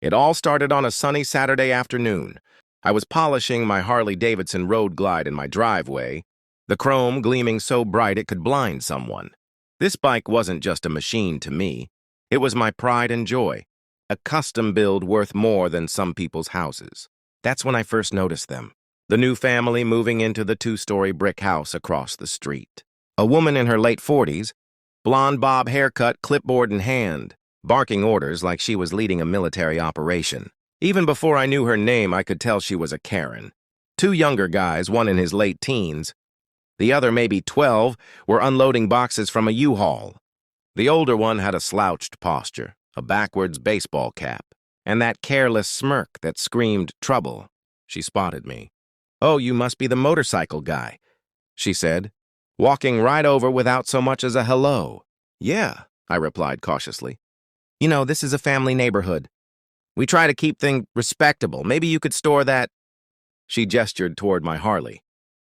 It all started on a sunny Saturday afternoon. I was polishing my Harley Davidson Road Glide in my driveway, the chrome gleaming so bright it could blind someone. This bike wasn't just a machine to me. It was my pride and joy, a custom build worth more than some people's houses. That's when I first noticed them. The new family moving into the two-story brick house across the street. A woman in her late 40s, blonde bob haircut, clipboard in hand, barking orders like she was leading a military operation. Even before I knew her name, I could tell she was a Karen. Two younger guys, one in his late teens, the other maybe 12, were unloading boxes from a U-Haul. The older one had a slouched posture, a backwards baseball cap, and that careless smirk that screamed trouble. She spotted me. "Oh, you must be the motorcycle guy," she said, walking right over without so much as a hello. "Yeah," I replied cautiously. "You know, this is a family neighborhood. We try to keep things respectable. Maybe you could store that—" She gestured toward my Harley.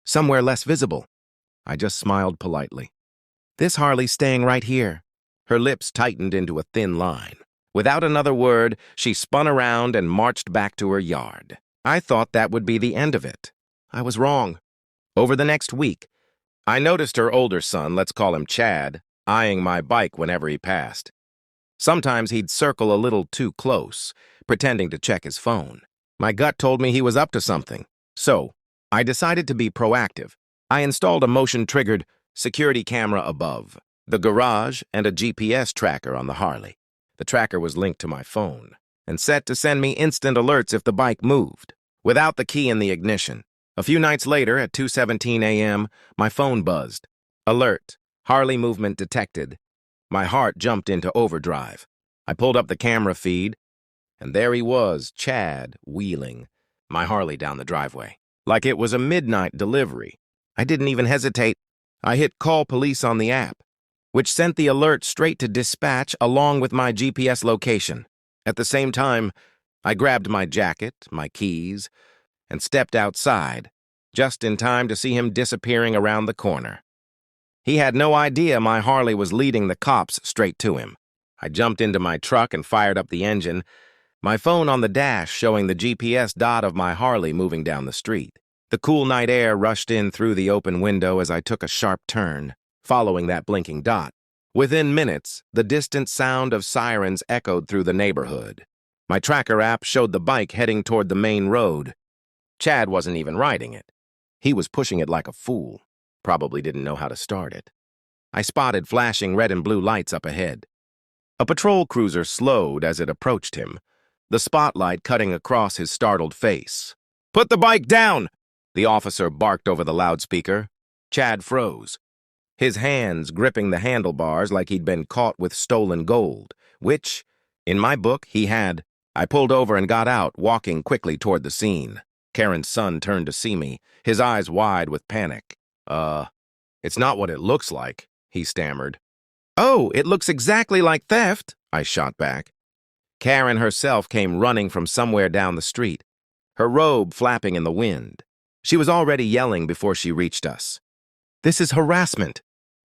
"Somewhere less visible." I just smiled politely. "This Harley's staying right here." Her lips tightened into a thin line. Without another word, she spun around and marched back to her yard. I thought that would be the end of it. I was wrong. Over the next week, I noticed her older son, let's call him Chad, eyeing my bike whenever he passed. Sometimes he'd circle a little too close, pretending to check his phone. My gut told me he was up to something. So, I decided to be proactive. I installed a motion-triggered security camera above the garage and a GPS tracker on the Harley. The tracker was linked to my phone and set to send me instant alerts if the bike moved, without the key in the ignition. A few nights later, at 2:17 a.m., my phone buzzed. "Alert, Harley movement detected." My heart jumped into overdrive. I pulled up the camera feed, and there he was, Chad, wheeling my Harley down the driveway, like it was a midnight delivery. I didn't even hesitate. I hit call police on the app, which sent the alert straight to dispatch along with my GPS location. At the same time, I grabbed my jacket, my keys, and stepped outside, just in time to see him disappearing around the corner. He had no idea my Harley was leading the cops straight to him. I jumped into my truck and fired up the engine, my phone on the dash showing the GPS dot of my Harley moving down the street. The cool night air rushed in through the open window as I took a sharp turn, following that blinking dot. Within minutes, the distant sound of sirens echoed through the neighborhood. My tracker app showed the bike heading toward the main road. Chad wasn't even riding it. He was pushing it like a fool. Probably didn't know how to start it. I spotted flashing red and blue lights up ahead. A patrol cruiser slowed as it approached him, the spotlight cutting across his startled face. "Put the bike down!" the officer barked over the loudspeaker. Chad froze, his hands gripping the handlebars like he'd been caught with stolen gold, which, in my book, he had. I pulled over and got out, walking quickly toward the scene. Karen's son turned to see me, his eyes wide with panic. It's not what it looks like," he stammered. "Oh, it looks exactly like theft," I shot back. Karen herself came running from somewhere down the street, her robe flapping in the wind. She was already yelling before she reached us. "This is harassment.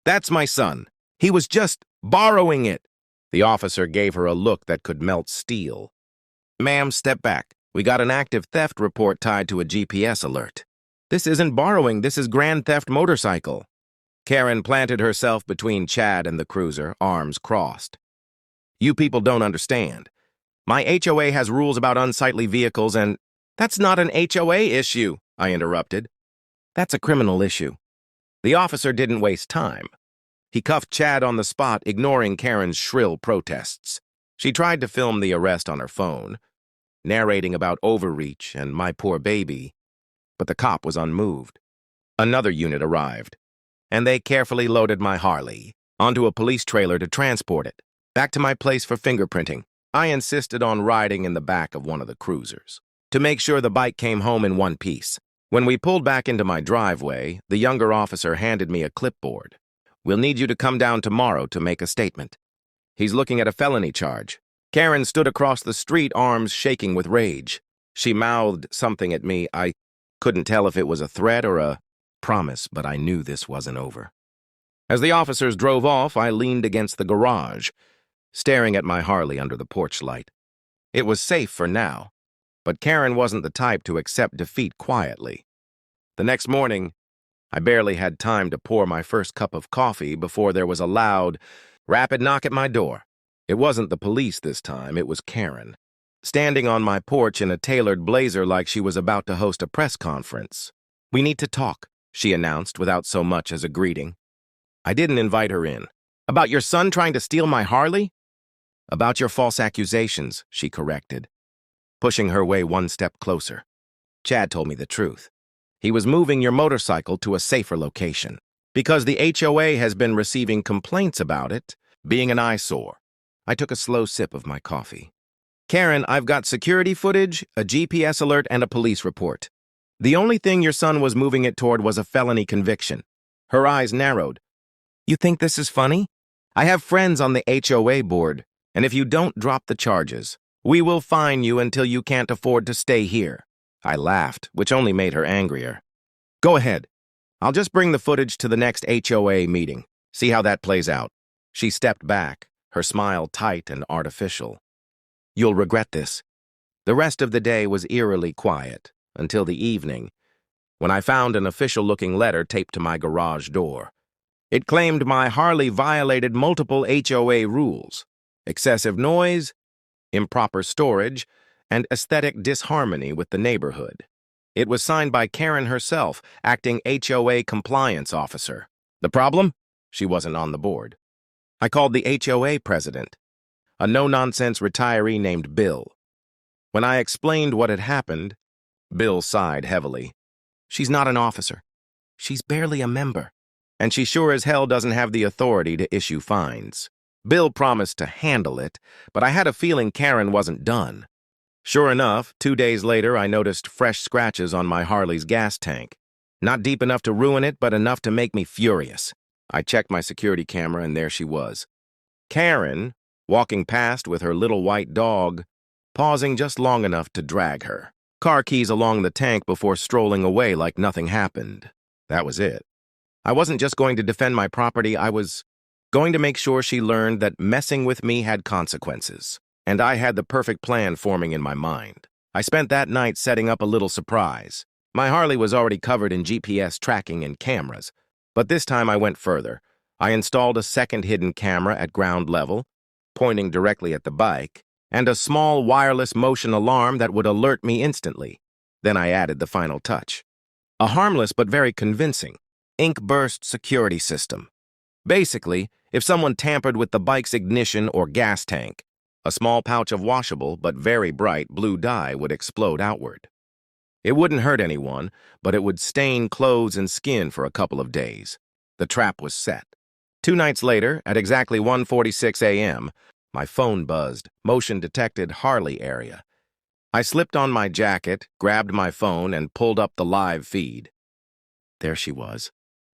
That's my son. He was just borrowing it." The officer gave her a look that could melt steel. "Ma'am, step back. We got an active theft report tied to a GPS alert." "This isn't borrowing, this is grand theft motorcycle." Karen planted herself between Chad and the cruiser, arms crossed. "You people don't understand. My HOA has rules about unsightly vehicles and—" "That's not an HOA issue," I interrupted. "That's a criminal issue." The officer didn't waste time. He cuffed Chad on the spot, ignoring Karen's shrill protests. She tried to film the arrest on her phone, narrating about overreach and my poor baby, but the cop was unmoved. Another unit arrived, and they carefully loaded my Harley onto a police trailer to transport it back to my place for fingerprinting. I insisted on riding in the back of one of the cruisers to make sure the bike came home in one piece. When we pulled back into my driveway, the younger officer handed me a clipboard. "We'll need you to come down tomorrow to make a statement." He's looking at a felony charge. Karen stood across the street, arms shaking with rage. She mouthed something at me. I couldn't tell if it was a threat or a promise, but I knew this wasn't over. As the officers drove off, I leaned against the garage, staring at my Harley under the porch light. It was safe for now, but Karen wasn't the type to accept defeat quietly. The next morning, I barely had time to pour my first cup of coffee before there was a loud, rapid knock at my door. It wasn't the police this time, it was Karen, standing on my porch in a tailored blazer like she was about to host a press conference. "We need to talk," she announced without so much as a greeting. I didn't invite her in. "About your son trying to steal my Harley?" "About your false accusations," she corrected, pushing her way one step closer. "Chad told me the truth. He was moving your motorcycle to a safer location because the HOA has been receiving complaints about it being an eyesore." I took a slow sip of my coffee. "Karen, I've got security footage, a GPS alert, and a police report. The only thing your son was moving it toward was a felony conviction." Her eyes narrowed. "You think this is funny? I have friends on the HOA board, and if you don't drop the charges, we will fine you until you can't afford to stay here." I laughed, which only made her angrier. "Go ahead. I'll just bring the footage to the next HOA meeting. See how that plays out." She stepped back, her smile tight and artificial. "You'll regret this." The rest of the day was eerily quiet, until the evening, when I found an official-looking letter taped to my garage door. It claimed my Harley violated multiple HOA rules: excessive noise, improper storage, and aesthetic disharmony with the neighborhood. It was signed by Karen herself, acting HOA compliance officer. The problem? She wasn't on the board. I called the HOA president, a no-nonsense retiree named Bill. When I explained what had happened, Bill sighed heavily. "She's not an officer. She's barely a member. And she sure as hell doesn't have the authority to issue fines." Bill promised to handle it, but I had a feeling Karen wasn't done. Sure enough, 2 days later, I noticed fresh scratches on my Harley's gas tank. Not deep enough to ruin it, but enough to make me furious. I checked my security camera, and there she was. Karen, walking past with her little white dog, pausing just long enough to drag her car keys along the tank before strolling away like nothing happened. That was it. I wasn't just going to defend my property, I was going to make sure she learned that messing with me had consequences. And I had the perfect plan forming in my mind. I spent that night setting up a little surprise. My Harley was already covered in GPS tracking and cameras, but this time I went further. I installed a second hidden camera at ground level, pointing directly at the bike, and a small wireless motion alarm that would alert me instantly. Then I added the final touch. A harmless but very convincing ink burst security system. Basically, if someone tampered with the bike's ignition or gas tank, a small pouch of washable but very bright blue dye would explode outward. It wouldn't hurt anyone, but it would stain clothes and skin for a couple of days. The trap was set. 2 nights later, at exactly 1:46 a.m., my phone buzzed, motion detected Harley area. I slipped on my jacket, grabbed my phone, and pulled up the live feed. There she was.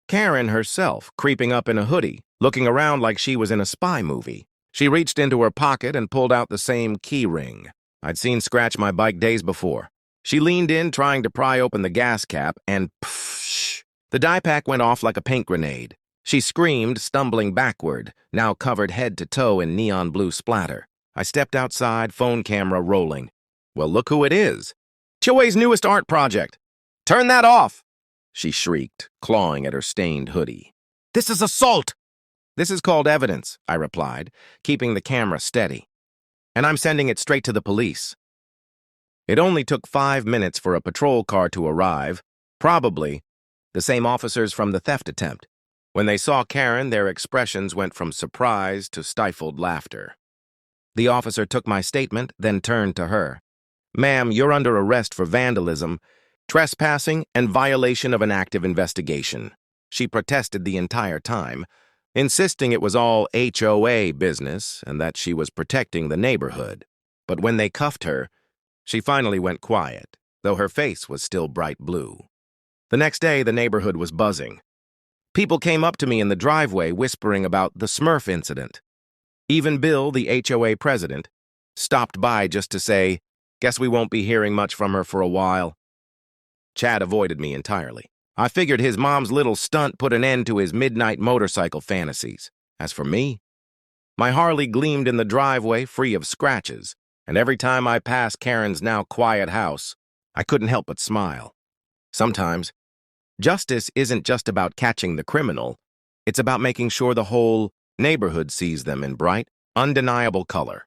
Karen herself, creeping up in a hoodie, looking around like she was in a spy movie. She reached into her pocket and pulled out the same key ring I'd seen scratch my bike days before. She leaned in, trying to pry open the gas cap, and pfft, the dye pack went off like a paint grenade. She screamed, stumbling backward, now covered head to toe in neon blue splatter. I stepped outside, phone camera rolling. "Well, look who it is. HOA's newest art project. Turn that off!" she shrieked, clawing at her stained hoodie. "This is assault!" "This is called evidence," I replied, keeping the camera steady. "And I'm sending it straight to the police." It only took 5 minutes for a patrol car to arrive, probably the same officers from the theft attempt. When they saw Karen, their expressions went from surprise to stifled laughter. The officer took my statement, then turned to her. "Ma'am, you're under arrest for vandalism, trespassing, and violation of an active investigation." She protested the entire time, insisting it was all HOA business and that she was protecting the neighborhood. But when they cuffed her, she finally went quiet, though her face was still bright blue. The next day, the neighborhood was buzzing. People came up to me in the driveway whispering about the Smurf incident. Even Bill, the HOA president, stopped by just to say, "Guess we won't be hearing much from her for a while." Chad avoided me entirely. I figured his mom's little stunt put an end to his midnight motorcycle fantasies. As for me, my Harley gleamed in the driveway free of scratches, and every time I passed Karen's now quiet house, I couldn't help but smile. Sometimes, justice isn't just about catching the criminal, it's about making sure the whole neighborhood sees them in bright, undeniable color.